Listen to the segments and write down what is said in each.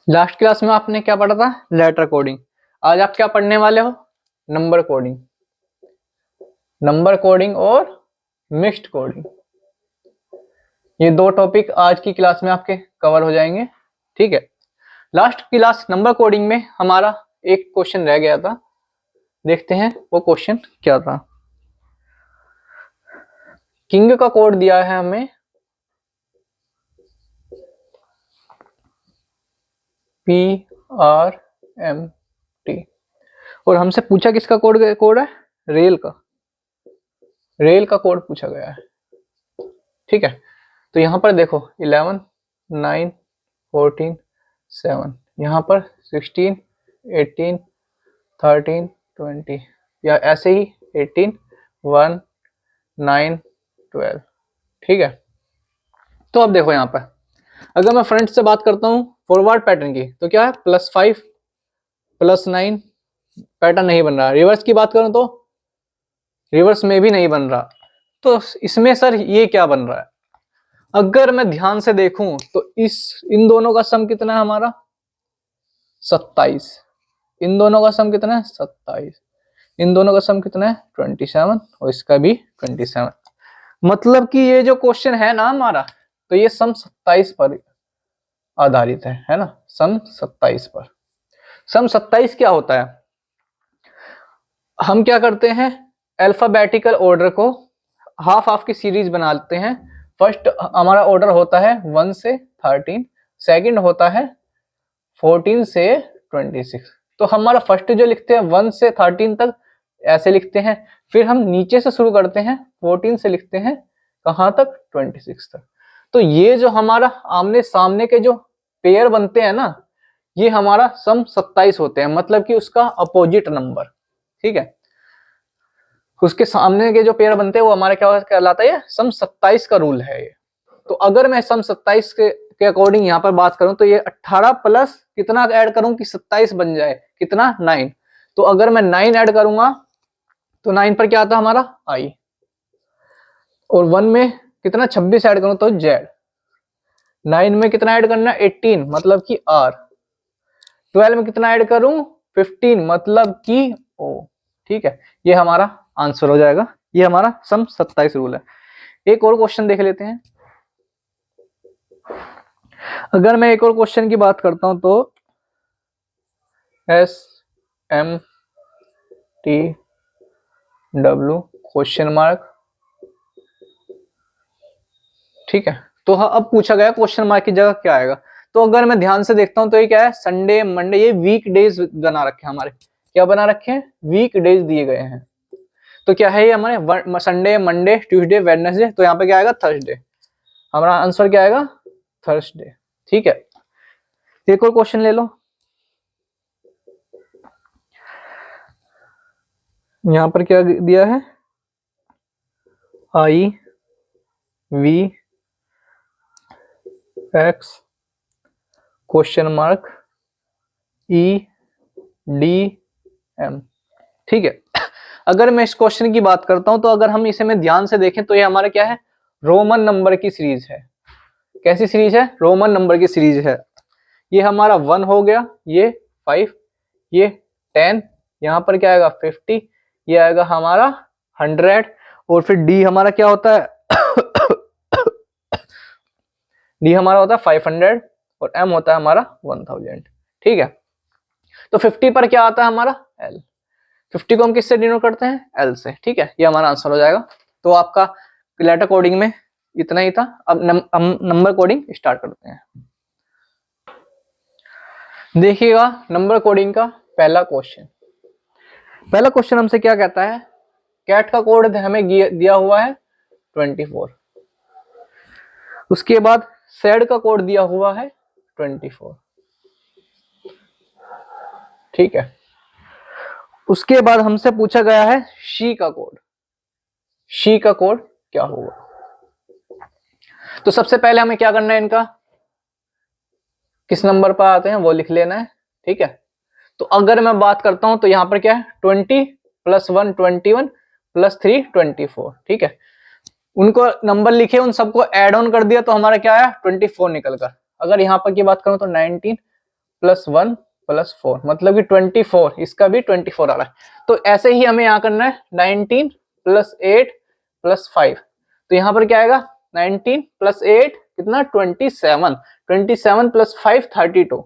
Last class में आपने क्या पढ़ा था? Letter coding. आज आप क्या पढ़ने वाले हो? Number coding. नंबर कोडिंग और मिक्स्ड कोडिंग, ये दो टॉपिक आज की क्लास में आपके कवर हो जाएंगे। ठीक है, लास्ट क्लास नंबर कोडिंग में हमारा एक क्वेश्चन रह गया था, देखते हैं वो क्वेश्चन क्या था। किंग का कोड दिया है हमें PRMT और हमसे पूछा किसका कोड है? रेल का कोड पूछा गया है। ठीक है, तो यहां पर देखो 11 9 14 7, यहाँ पर 16 18 13 20 या ऐसे ही 18 1 9 12। ठीक है, तो अब देखो यहाँ पर अगर मैं फ्रंट से बात करता हूँ फॉरवर्ड पैटर्न की, तो क्या है? +5 +9 पैटर्न नहीं बन रहा। रिवर्स की बात करूं तो रिवर्स में भी नहीं बन रहा। तो इसमें सर ये क्या बन रहा है? अगर मैं ध्यान से देखूं तो इन दोनों का सम कितना है हमारा? 27। इन दोनों का सम कितना है? 27। इन दोनों का सम कितना है? 27 और इसका भी 27। मतलब कि ये जो क्वेश्चन है ना हमारा, तो ये सम 27 पर आधारित है ना? सम 27 पर। सम 27 क्या होता है? हम क्या करते हैं, अल्फाबेटिकल ऑर्डर को हाफ हाफ की सीरीज बनाते हैं। फर्स्ट हमारा ऑर्डर होता है 1 से 13, सेकंड होता है 14 से 26। तो हमारा फर्स्ट जो लिखते हैं 1 से 13 तक ऐसे लिखते हैं, फिर हम नीचे से शुरू करते हैं 14 से लिखते हैं कहां तक? 26 तक। तो ये जो हमारा आमने सामने के जो पेयर बनते हैं ना, ये हमारा सम 27 होते हैं, मतलब कि उसका अपोजिट नंबर। ठीक है, उसके सामने के जो पेयर बनते हैं वो हमारा क्या कहलाता है? सम 27 का रूल है ये। तो अगर मैं सम 27 के अकॉर्डिंग यहाँ पर बात करूं तो ये 18 प्लस कितना ऐड करूं कि 27 बन जाए? कितना? 9। तो अगर मैं 9 ऐड करूंगा तो 9 पर क्या आता है हमारा? I। और 1 में कितना? 26 ऐड करूं तो Z। 9 में कितना ऐड करना? 18 मतलब कि R। 12 में कितना ऐड करूं? 15 मतलब कि O। ठीक है, ये हमारा आंसर हो जाएगा। ये हमारा सम 27 रूल है। एक और क्वेश्चन देख लेते हैं। अगर मैं एक और क्वेश्चन की बात करता हूं तो SMTW क्वेश्चन मार्क। ठीक है, तो अब पूछा गया क्वेश्चन मार्क की जगह क्या आएगा? तो अगर मैं ध्यान से देखता हूं तो ये क्या है? संडे मंडे, ये वीक डेज बना रखे हैं हमारे। क्या बना रखे हैं? वीक डेज दिए गए हैं। तो क्या है ये हमारे? संडे मंडे ट्यूसडे वेडनेसडे, तो यहाँ पे क्या आएगा? थर्सडे। हमारा आंसर क्या आएगा? थर्सडे। ठीक है, एक और क्वेश्चन ले लो। यहां पर क्या दिया है? I V X question mark E D M। ठीक है, अगर मैं इस क्वेश्चन की बात करता हूं तो अगर हम इसे में ध्यान से देखें तो ये हमारा क्या है? रोमन नंबर की सीरीज है। कैसी सीरीज है? रोमन नंबर की सीरीज है। ये हमारा 1 हो गया, ये 5, ये 10, यहाँ पर क्या आएगा? 50, ये आएगा हमारा 100, और फिर डी हमारा क्या होता है? डी हमारा होता है 500 और एम होता है हमारा 1000। ठीक है, तो 50 पर क्या आता है हमारा? एल। 50 को हम किससे डिनोट करते हैं? एल से। ठीक है, ये हमारा आंसर हो जाएगा। तो आपका लेटर कोडिंग में इतना ही था। अब हम नंबर कोडिंग स्टार्ट करते हैं। देखिएगा नंबर कोडिंग का पहला क्वेश्चन। पहला क्वेश्चन हमसे क्या कहता है? कैट का कोड हमें दिया हुआ है 24। उसके बाद सेड का कोड दिया हुआ है 24। ठीक है, उसके बाद हमसे पूछा गया है शी का कोड। शी का कोड क्या होगा? तो सबसे पहले हमें क्या करना है? इनका किस नंबर पर आते हैं वो लिख लेना है। ठीक है, तो अगर मैं बात करता हूं तो यहां पर क्या है? 20 + 1 21 + 3 24। ठीक है, उनको नंबर लिखे, उन सबको ऐड ऑन कर दिया तो हमारा क्या आया? 24 निकल कर। अगर यहाँ पर की बात करूं तो 19 प्लस 1 प्लस 4, मतलब कि 24, इसका भी 24 आ रहा है। तो ऐसे ही हमें यहाँ करना है 19 प्लस 8 प्लस 5, तो यहाँ पर क्या आएगा 19 प्लस 8 कितना 27, 27 प्लस 5 32,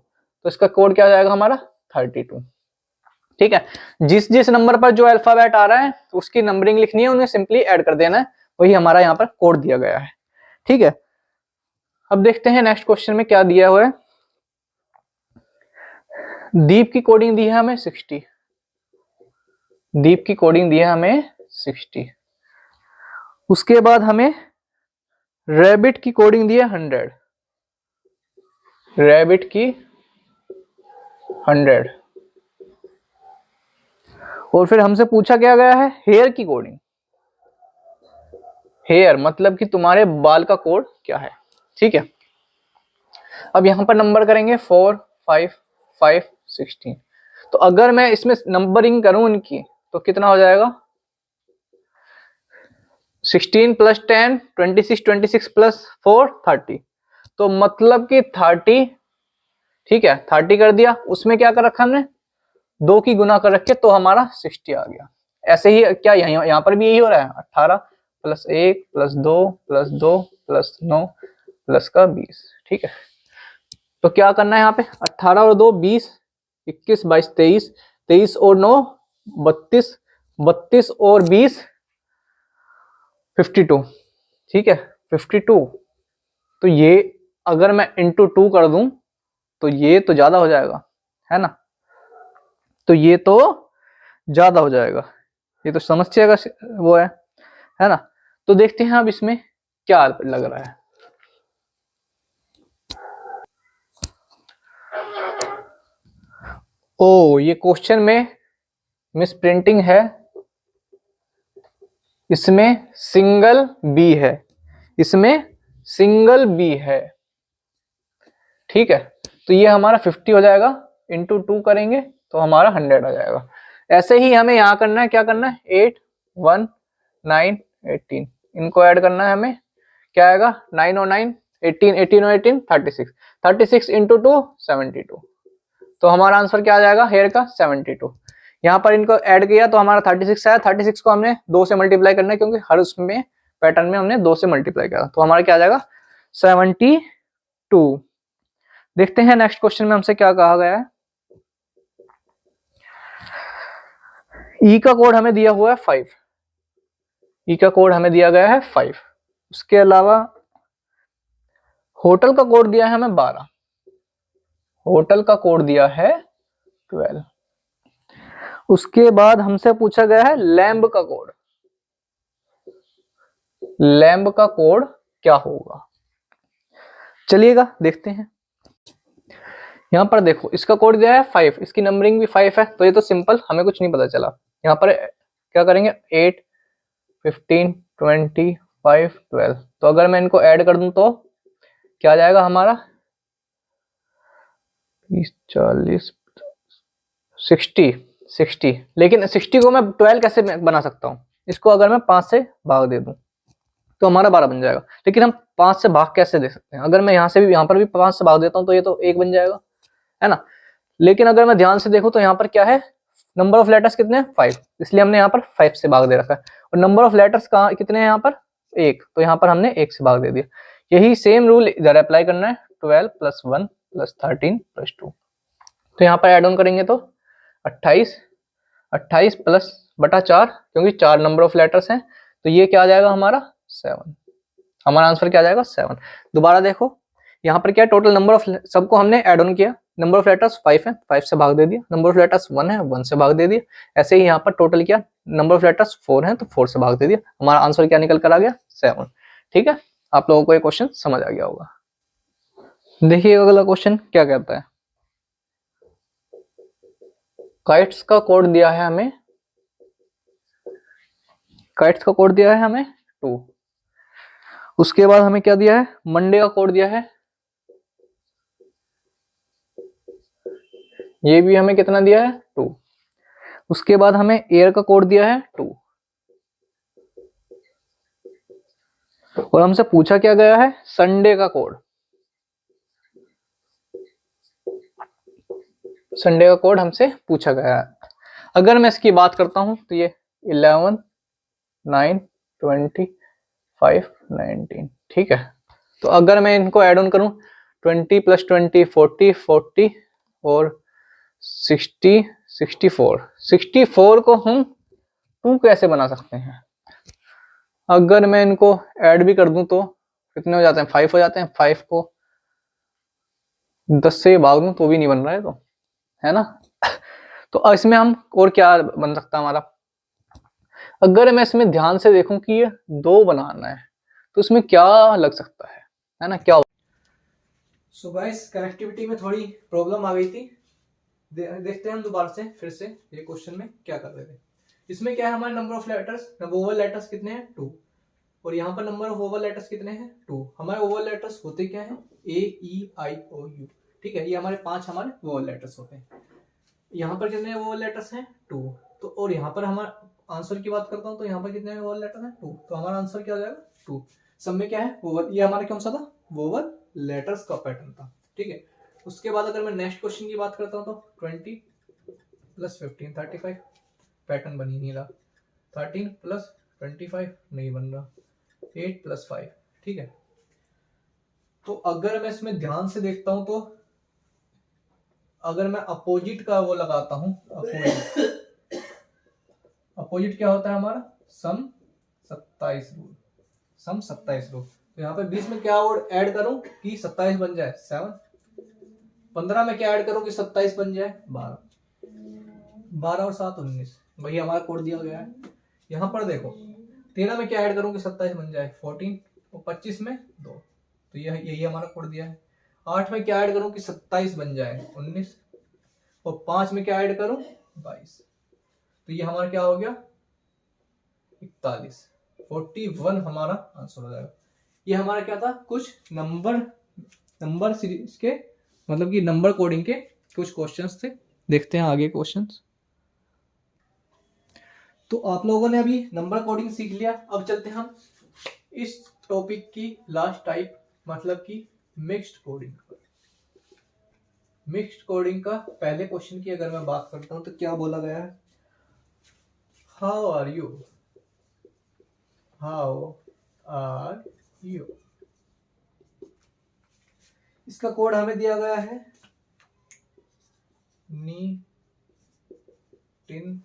तो इसका कोड क्या हो जाएगा हमारा 32। ठीक है, जिस जिस नंबर पर जो अल्फाबेट आ रहा है तो उसकी नंबरिंग लिखनी है, उन्हें सिंपली ऐड कर देना है, वही हमारा यहाँ पर कोड दिया गया है। ठीक है, अब देखते हैं नेक्स्ट क्वेश्चन में क्या दिया हुआ है। दीप की कोडिंग दी है हमें 60, दीप की कोडिंग दी है हमें 60। उसके बाद हमें रैबिट की कोडिंग दी है 100, रैबिट की 100। और फिर हमसे पूछा क्या गया है हेयर की कोडिंग, हेयर मतलब कि तुम्हारे बाल का कोड क्या है। ठीक है, अब यहां पर नंबर करेंगे 4 5 5 16, तो अगर मैं इसमें नंबरिंग करूं इनकी तो कितना हो जाएगा 16 प्लस 10 26, 26 प्लस 4 30, तो मतलब कि 30। ठीक है, 30 कर दिया, उसमें क्या कर रखा हमने 2 की गुना कर रखे तो हमारा 60 आ गया। ऐसे ही क्या यहाँ पर भी यही हो रहा है 18 plus 1 plus 2 plus 2 plus 9 plus का 20। ठीक है, तो क्या करना है यहाँ पे 18 और 2 20, 21 22 23, 23 और 9 32, 32 और 20 52। ठीक है 52, तो ये अगर मैं इंटू 2 कर दूं तो ये तो ज्यादा हो जाएगा, है ना, तो ये तो ज्यादा हो जाएगा, ये तो समस्या का वो है ना। तो देखते हैं अब इसमें क्या लग रहा है। ओ, ये क्वेश्चन में मिस प्रिंटिंग है, इसमें सिंगल बी है, इसमें सिंगल बी है। ठीक है, तो ये हमारा 50 हो जाएगा, इंटू 2 करेंगे तो हमारा 100 आ जाएगा। ऐसे ही हमें यहाँ करना है, क्या करना है 8 1 9 18, इनको ऐड करना है हमें, क्या आएगा 9 और 9 18, 18 और 18 36, 36 इंटू 2 72, तो हमारा आंसर क्या आ जाएगा हेयर का 72। यहाँ पर इनको ऐड किया तो हमारा 36 आया, 36 को हमने 2 से मल्टीप्लाई करना है क्योंकि हर उसमें पैटर्न में हमने 2 से मल्टीप्लाई किया, तो हमारा क्या आ जाएगा 72। देखते हैं नेक्स्ट क्वेश्चन में हमसे क्या कहा गया है। ई का कोड हमें दिया हुआ है 5, ई का कोड हमें दिया गया है 5। उसके अलावा होटल का कोड दिया है हमें 12, होटल का कोड दिया है 12। उसके बाद हमसे पूछा गया है लैम्ब का कोड, लैम्ब का कोड क्या होगा, चलिएगा देखते हैं। यहाँ पर देखो इसका कोड दिया है 5, इसकी नंबरिंग भी 5 है, तो ये तो सिंपल, हमें कुछ नहीं पता चला। यहाँ पर क्या करेंगे 8 15 20 5 12, तो अगर मैं इनको ऐड कर दूं तो क्या आ जाएगा हमारा 30 40 60 60, लेकिन 60 को मैं 12 कैसे बना सकता हूँ, इसको अगर मैं 5 से भाग दे दूं तो हमारा 12 बन जाएगा, लेकिन हम 5 से भाग कैसे दे सकते हैं, अगर मैं यहाँ से भी यहाँ पर भी 5 से भाग देता हूँ तो ये तो 1 बन जाएगा, है ना। लेकिन अगर मैं ध्यान से देखूं तो यहाँ पर क्या है नंबर ऑफ लेटर्स कितने हैं 5, इसलिए हमने यहाँ पर 5 से भाग दे रखा है, और नंबर ऑफ लेटर्स कहाँ कितने हैं यहाँ पर 1, तो यहाँ पर हमने 1 से भाग दे दिया। यही सेम रूल इधर अप्लाई करना है 12 प्लस 1 प्लस 13 प्लस 2, तो यहाँ पर एड ऑन करेंगे तो 28 28 प्लस बटा 4, क्योंकि 4 नंबर ऑफ लेटर्स हैं, तो ये क्या आ जाएगा हमारा 7, हमारा आंसर क्या आ जाएगा 7। दोबारा देखो यहाँ पर क्या टोटल नंबर ऑफ सबको हमने ऐड ऑन किया, नंबर ऑफ लेटर्स 5 है, 5 से भाग दे दिया, नंबर ऑफ लेटर्स 1 है, 1 से भाग दे दिया। ऐसे ही यहाँ पर टोटल क्या नंबर ऑफ लेटर्स 4 है तो 4 से भाग दे दिया, हमारा आंसर क्या निकल कर आ गया 7। ठीक है, आप लोगों को ये क्वेश्चन समझ आ गया होगा। देखिए अगला क्वेश्चन क्या कहता है, काइट्स का कोड दिया है हमें, काइट्स का कोड दिया है हमें 2। उसके बाद हमें क्या दिया है मंडे का कोड दिया है, ये भी हमें कितना दिया है 2। उसके बाद हमें एयर का कोड दिया है 2, और हमसे पूछा क्या गया है संडे का कोड, संडे का कोड हमसे पूछा गया है। अगर मैं इसकी बात करता हूँ तो ये 11, 9, 20, 5, 19, ठीक है। तो अगर मैं इनको ऐड ऑन करूँ 20 + 20 40, 40 और 60, 64 को हम 2 कैसे बना सकते हैं? अगर मैं इनको ऐड भी कर दूं तो कितने हो जाते हैं? 5 हो जाते हैं। 5 को 10 से भाग दूं तो भी नहीं बन रहा है, तो है ना। तो इसमें हम और क्या बन सकता है हमारा? अगर मैं इसमें ध्यान से देखूं कि ये 2 बनाना है तो इसमें क्या लग सकता है ना, क्या? सो गाइस, कनेक्टिविटी में थोड़ी प्रॉब्लम आ गई थी। देखते हैं हम दोबारा से फिर से ये क्वेश्चन में क्या कर रहे थे। इसमें क्या है, हमारे number of letters, vowel letters कितने हैं? 2। और यहाँ पर नंबर ऑफ वोवल लेटर्स कितने हैं? 2। हमारे वोवल लेटर्स होते क्या हैं? A, E, I, O, U, ठीक है। ये हमारे 5 हमारे वोवल लेटर्स होते हैं। यहाँ पर कितने वोवल लेटर्स हैं? 2। तो और यहाँ पर हमारा आंसर की बात करता हूँ तो यहाँ पर कितने वोवल लेटर्स हैं? 2। तो हमारा आंसर क्या हो जाएगा? 2। सब में क्या है? वोवल। ये हमारा कौन सा था? वोवल लेटर्स का पैटर्न था, ठीक है। उसके बाद अगर मैं नेक्स्ट क्वेश्चन की बात करता हूँ तो 20 + 15 35, पैटर्न बन ही नहीं रहा। 13 + 25 नहीं बन रहा। 8 + 5, ठीक है। तो अगर मैं इसमें ध्यान से देखता हूं तो अगर मैं अपोजिट का वो लगाता हूं, अपोजिट क्या होता है हमारा? सम 27 रूल। सम 27 रूल। तो यहाँ पे 20 में क्या और ऐड करूं कि 27 बन जाए? 7। 15 में क्या ऐड करूं कि 27 बन जाए? 12। 12 और 7 19, वही हमारा कोड दिया गया है। यहाँ पर देखो 13 में क्या ऐड करूं कि 27 बन जाए? 14। और 25 में 2, तो यही हमारा कोड दिया है। 8 में क्या ऐड करूं कि 27 बन जाए? 19। और 5 में क्या ऐड करूं? 22। तो ये हमारा क्या हो गया? 41। 41 हमारा आंसर हो जाएगा। ये हमारा क्या था? कुछ नंबर सीरीज के, मतलब कि नंबर कोडिंग के कुछ क्वेश्चंस थे। देखते हैं आगे क्वेश्चंस। तो आप लोगों ने अभी नंबर कोडिंग सीख लिया। अब चलते हैं हम इस टॉपिक की लास्ट टाइप, मतलब कि मिक्स्ड कोडिंग। मिक्स्ड कोडिंग का पहले क्वेश्चन की अगर मैं बात करता हूं तो क्या बोला गया है? How are you, how are you. इसका कोड हमें दिया गया है नी टिन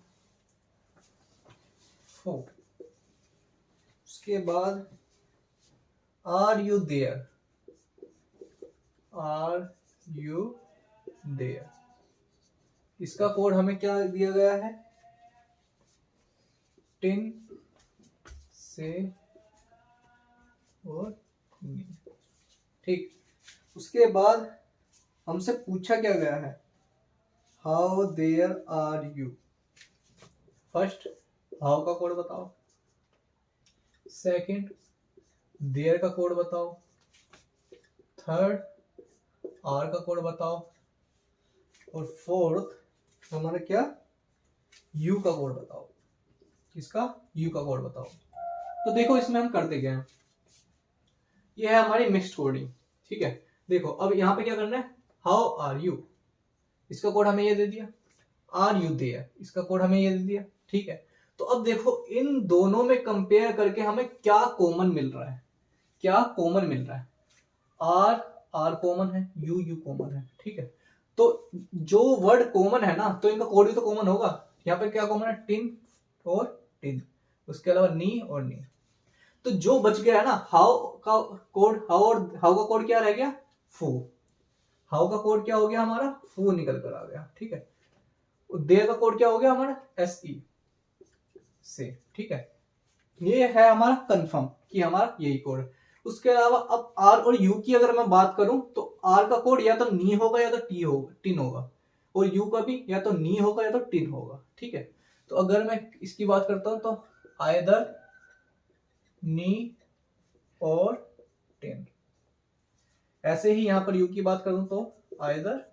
4। उसके बाद are you there, are you there. इसका कोड हमें क्या दिया गया है? टिन से और नी, ठीक। उसके बाद हमसे पूछा क्या गया है? How there are you. First how का कोड बताओ, सेकंड देयर का कोड बताओ, थर्ड आर का कोड बताओ, और फोर्थ हमारा क्या? यू का कोड बताओ। किसका? यू का कोड बताओ। तो देखो इसमें हम करते क्या हैं, ये है हमारी मिक्स्ड कोडिंग, ठीक है। देखो अब यहाँ पे क्या करना है? हाउ आर यू, इसका कोड हमें ये दे दिया। आर यू देयर, इसका कोड हमें ये दे दिया, ठीक है। तो अब देखो इन दोनों में कंपेयर करके हमें क्या कॉमन मिल रहा है? क्या कॉमन मिल रहा है? आर कॉमन है, यू कॉमन है, ठीक है। तो जो वर्ड कॉमन है ना, तो इनका कोड भी तो कॉमन होगा। यहाँ पे क्या कॉमन है? टिन और टिन, उसके अलावा नी और नी। तो जो बच गया है ना, हाउ का कोड, हाउ का कोड क्या रह गया? फू। हाउ का कोड क्या हो गया हमारा? फू निकल कर आ गया, ठीक है। देयर का कोड क्या हो गया हमारा? एसई से, ठीक है। ये है हमारा कंफर्म कि हमारा यही कोड है। उसके अलावा अब आर और यू की अगर मैं बात करूं तो आर का कोड या तो नी होगा या तो टी होगा, टिन होगा। और यू का भी या तो नी होगा या तो टिन होगा, ठीक है। तो अगर मैं इसकी बात करता हूं तो आइदर नी और टिन। ऐसे ही यहां पर यू की बात करूं तो आइदर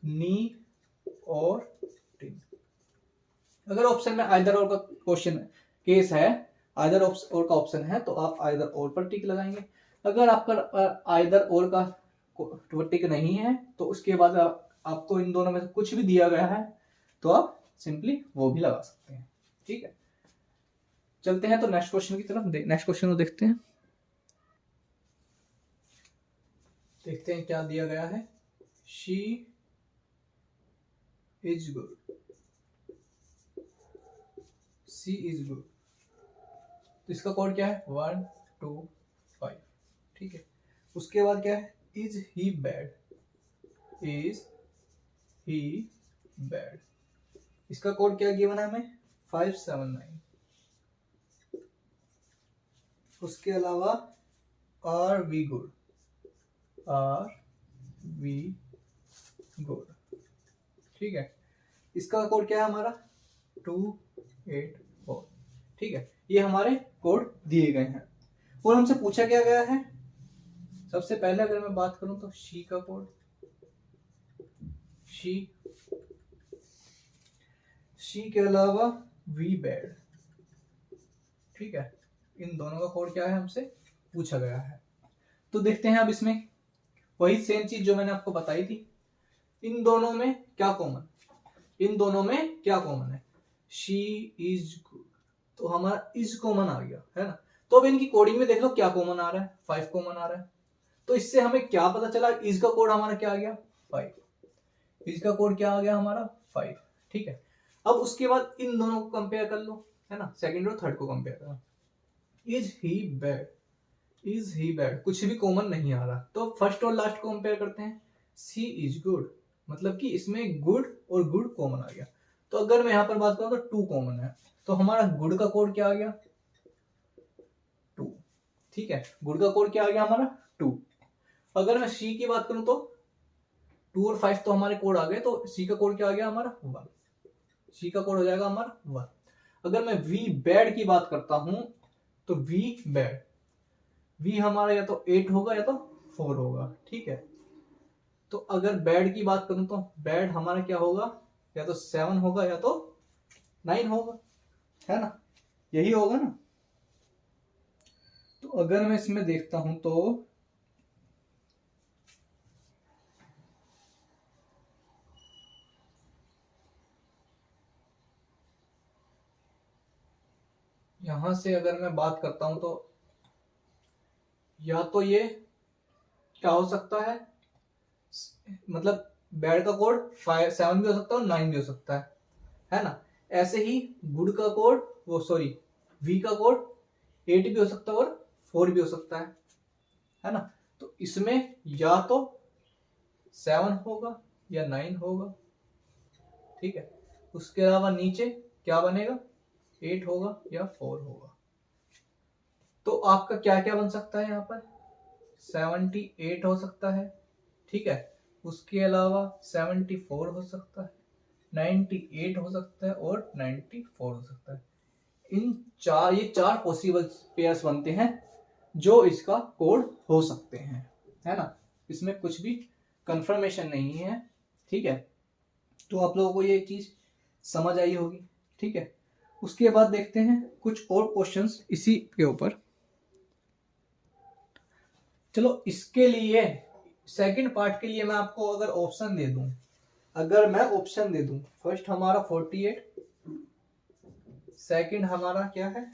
नी और टिन। अगर ऑप्शन में आइदर और का क्वेश्चन केस है, आइदर और का ऑप्शन है तो आप आइदर और पर टिक लगाएंगे। अगर आपका आइदर और का टिक नहीं है तो उसके बाद आपको इन दोनों में से कुछ भी दिया गया है तो आप सिंपली वो भी लगा सकते हैं। ठीक है, चलते हैं तो नेक्स्ट क्वेश्चन की तरफ। नेक्स्ट क्वेश्चन को देखते हैं क्या दिया गया है। She is good, she is good, तो इसका कोड क्या है 1 2 5। ठीक है, उसके बाद क्या है is he bad, is he bad, इसका कोड क्या गिवन है हमें 579। उसके अलावा are we good, are we good. ठीक है, इसका कोड क्या है हमारा 284। ठीक है, ये हमारे कोड दिए गए हैं और हमसे पूछा क्या गया है। सबसे पहले अगर मैं बात करूं तो शी का कोड, शी के अलावा वी बैड। ठीक है, इन दोनों का कोड क्या है हमसे पूछा गया है। तो देखते हैं अब इसमें वही सेम चीज जो मैंने आपको बताई थी। इन दोनों में क्या कॉमन, इन दोनों में क्या कॉमन है, शी इज गुड, तो हमारा इज कॉमन आ गया है ना। तो अब इनकी कोडिंग में देख लो क्या कॉमन आ रहा है, 5 कॉमन आ रहा है। तो इससे हमें क्या पता चला, इज का कोड हमारा क्या आ गया 5, इज का कोड क्या आ गया हमारा 5। ठीक है, अब उसके बाद इन दोनों को कंपेयर कर लो, है ना, सेकंड और थर्ड को कंपेयर करो। Is he bad, is he bad, कुछ भी कॉमन नहीं आ रहा, तो फर्स्ट और लास्ट को कंपेयर करते हैं। सी इज गुड, मतलब कि इसमें गुड और गुड कॉमन आ गया। तो अगर मैं यहां पर बात करूं तो 2 कॉमन है, तो हमारा गुड का कोड क्या आ गया 2। ठीक है, गुड का कोड क्या आ गया हमारा 2। अगर मैं सी की बात करूं तो 2 और 5 तो हमारे कोड आ गए, तो सी का कोड क्या आ गया हमारा 1, सी का कोड हो जाएगा हमारा 1। अगर मैं वी बैड की बात करता हूं तो वी बैड, वी हमारा या तो 8 होगा या तो 4 होगा। ठीक है, तो अगर बैड की बात करूं तो बैड हमारा क्या होगा, या तो 7 होगा या तो 9 होगा, है ना, यही होगा ना। तो अगर मैं इसमें देखता हूं तो यहां से अगर मैं बात करता हूं तो या तो ये क्या हो सकता है, मतलब बैड का कोड 7 भी हो सकता है और 9 भी हो सकता है ना। ऐसे ही गुड का कोड, वो सॉरी वी का कोड 8 भी हो सकता है और 4 भी हो सकता है ना। तो इसमें या तो 7 होगा या 9 होगा। ठीक है, उसके अलावा नीचे क्या बनेगा 8 होगा या 4 होगा। तो आपका क्या क्या बन सकता है यहाँ पर 78 हो सकता है। ठीक है, उसके अलावा 74 हो सकता है, 98 हो सकता है और 94 हो सकता है। ये चार पॉसिबल पेयर्स बनते हैं जो इसका कोड हो सकते हैं, है ना। इसमें कुछ भी कंफर्मेशन नहीं है। ठीक है, तो आप लोगों को ये चीज समझ आई होगी। ठीक है, उसके बाद देखते हैं कुछ और क्वेश्चंस इसी के ऊपर। चलो, इसके लिए सेकंड पार्ट के लिए मैं आपको अगर ऑप्शन दे दूं, फर्स्ट हमारा 48, सेकंड हमारा क्या है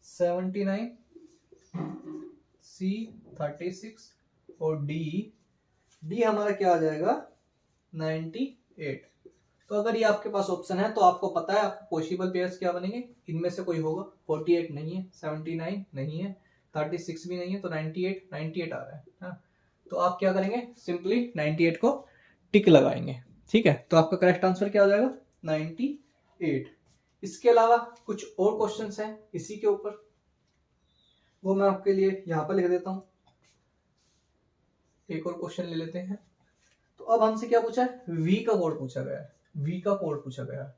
79, सी 36 और डी हमारा क्या आ जाएगा 98। तो अगर ये आपके पास ऑप्शन है तो आपको पता है आपको पॉसिबल पेयर्स क्या बनेंगे, इनमें से कोई होगा। 48 नहीं है, 79 नहीं है, 36 भी नहीं है, तो 98 आ रहा है ना। तो आप क्या करेंगे, सिंपली 98 को टिक लगाएंगे। ठीक है, तो आपका करेक्ट आंसर क्या हो जाएगा 98। इसके अलावा कुछ और क्वेश्चंस हैं इसी के ऊपर, वो मैं आपके लिए यहाँ पर लिख देता हूँ। एक और क्वेश्चन ले लेते हैं। तो अब हमसे क्या पूछा है, वी का कोड पूछा गया है, वी का कोड पूछा गया है।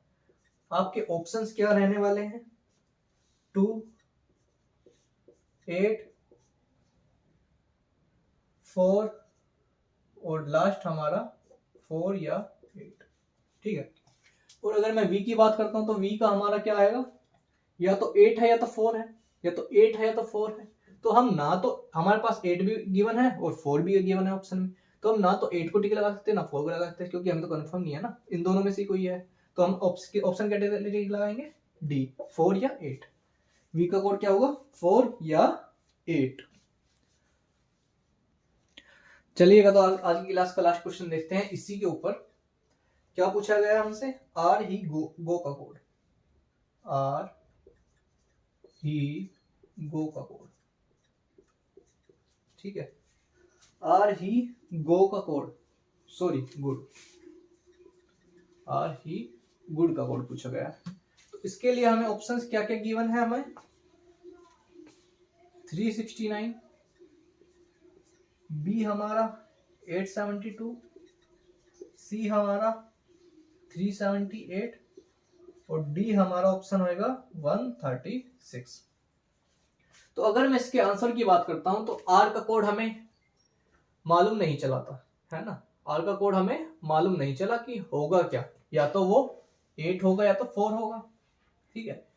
आपके ऑप्शंस क्या रहने वाले हैं 2, 8, 4 और लास्ट हमारा 4 या 8। ठीक है, और अगर मैं वी की बात करता हूं तो वी का हमारा क्या आएगा, या तो 8 है या तो 4 है, या तो 8 है या तो 4 है। तो हम ना तो हमारे पास 8 भी गिवन है और 4 भी गिवन है ऑप्शन में, तो हम ना तो 8 को टिक लगा सकते हैं ना 4 को लगा सकते हैं, क्योंकि हमें तो कंफर्म नहीं है ना, इन दोनों में से कोई है। तो हम ऑप्शन कैटेगरी लगाएंगे डी, 4 या 8। वी का कोड क्या होगा, 4 या 8। चलिएगा, तो आज की क्लास का लास्ट क्वेश्चन देखते हैं। इसी के ऊपर क्या पूछा गया है हमसे, आर ही गो का कोड, आर ही गो का कोड, ठीक है, आर ही गो का code, sorry good, are he good का कोड पूछा गया है। तो इसके लिए हमें ऑप्शंस क्या क्या गिवन है, हमें 369, बी हमारा 872, सी हमारा 378 और डी हमारा ऑप्शन होएगा 136। तो अगर मैं इसके आंसर की बात करता हूं तो आर का कोड हमें मालूम नहीं चला था, है ना, आर का कोड हमें मालूम नहीं चला कि होगा क्या, या तो वो 8 होगा या तो 4 होगा, ठीक है,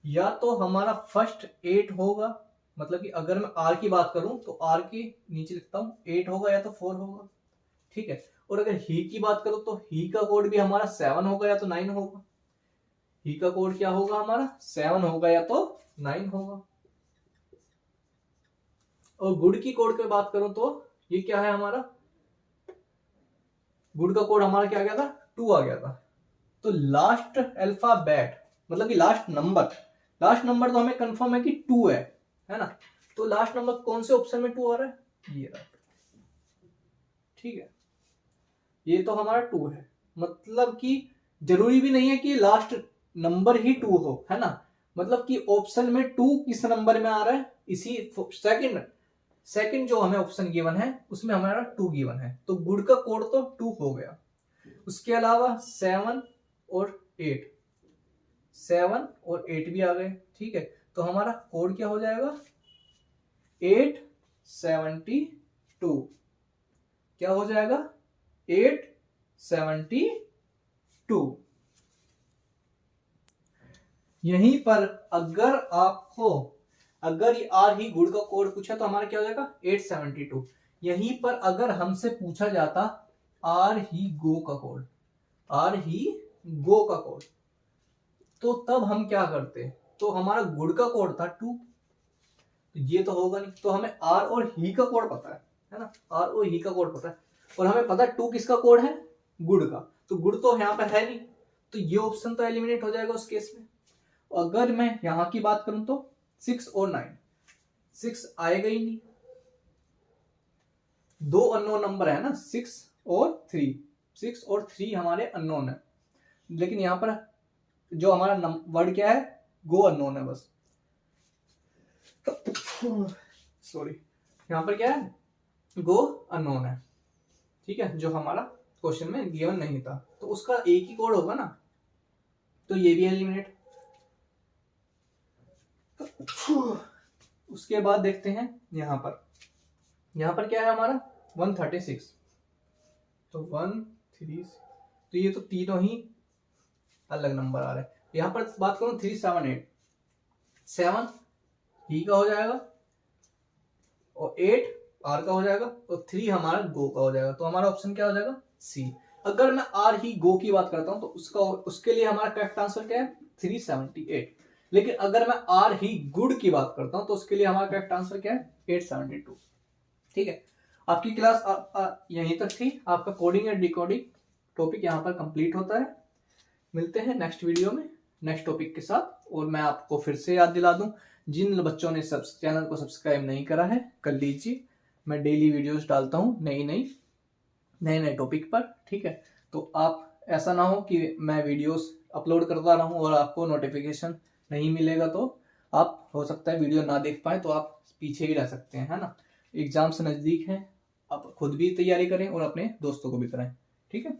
या तो हमारा फर्स्ट 8 होगा, मतलब कि अगर मैं आर की बात करूं तो आर के नीचे लिखता हूं 8 होगा या तो 4 होगा, ठीक है, और अगर ही की बात करूं तो ही का कोड भी हमारा 7 होगा या तो 9 होगा, ही का कोड क्या होगा हमारा 7 होगा या तो 9 होगा। और गुड की कोड की बात करूं तो ये क्या है हमारा, गुड का कोड हमारा क्या आ गया था, 2 आ गया था। तो लास्ट अल्फाबेट मतलब कि लास्ट नंबर तो हमें कंफर्म है कि 2 है ना, तो लास्ट नंबर कौन से ऑप्शन में 2 आ रहा है, ये रहा, ठीक है, ये तो हमारा 2 है, मतलब कि जरूरी भी नहीं है कि लास्ट नंबर ही 2 हो, है ना, मतलब कि ऑप्शन में 2 किस नंबर में आ रहा है, इसी सेकंड जो हमें ऑप्शन गिवन है उसमें हमारा 2 गिवन है, तो गुड का कोड तो 2 हो गया। उसके अलावा 7 और 8 भी आ गए, ठीक है, तो हमारा कोड क्या हो जाएगा 872, क्या हो जाएगा 872। यहीं पर अगर ये आर ही गुड का कोड पूछा तो हमारा क्या हो जाएगा 872। यहीं पर अगर हमसे पूछा जाता आर ही गो का कोड, तो तब हम क्या करते, तो हमारा गुड का कोड था 2, ये तो होगा नहीं, तो हमें आर और ही का कोड पता है ना, आर और ही का कोड पता है, और हमें पता है 2 किसका कोड है, गुड का, तो गुड तो यहाँ पर है नहीं, तो ये ऑप्शन तो एलिमिनेट हो जाएगा उस केस में। अगर मैं यहां की बात करूं तो 6 और 9, 6 आएगा ही नहीं, 2 अननोन नंबर है ना, 6 और 3 हमारे अननोन है, लेकिन यहां पर जो हमारा वर्ड क्या है, गो अननोन है बस, सॉरी, यहां पर क्या है, गो अननोन है, ठीक है, जो हमारा क्वेश्चन में गिवन नहीं था, तो उसका एक ही कोड होगा ना, तो ये भी एलिमिनेट। उसके बाद देखते हैं यहां पर क्या है हमारा 136, तो 136, तो ये तो तीनों ही अलग नंबर आ रहे हैं। यहां पर बात करूं 378, 7 ही का हो जाएगा और 8 आर का हो जाएगा और 3 हमारा गो का हो जाएगा, तो हमारा ऑप्शन क्या हो जाएगा सी। अगर मैं आर ही गो की बात करता हूं तो उसके लिए हमारा करेक्ट आंसर क्या है 378, लेकिन अगर मैं आर ही गुड की बात करता हूं तो उसके लिए हमारा करेक्ट आंसर क्या है 872, ठीक है। आपकी क्लास यहीं तक थी, आपका कोडिंग एंड डिकोडिंग टॉपिक यहाँ पर कंप्लीट होता है। मिलते हैं नेक्स्ट वीडियो में नेक्स्ट टॉपिक के साथ, और मैं आपको फिर से याद दिला दूं, जिन बच्चों ने चैनल को सब्सक्राइब नहीं करा है कर लीजिए, मैं डेली वीडियोस डालता हूँ नए टॉपिक पर, ठीक है। तो आप ऐसा ना हो कि मैं वीडियोस अपलोड करता रहूं और आपको नोटिफिकेशन नहीं मिलेगा, तो आप हो सकता है वीडियो ना देख पाए, तो आप पीछे ही रह सकते हैं, है ना। एग्जाम से नज़दीक है, आप खुद भी तैयारी करें और अपने दोस्तों को भी कराएं, ठीक है।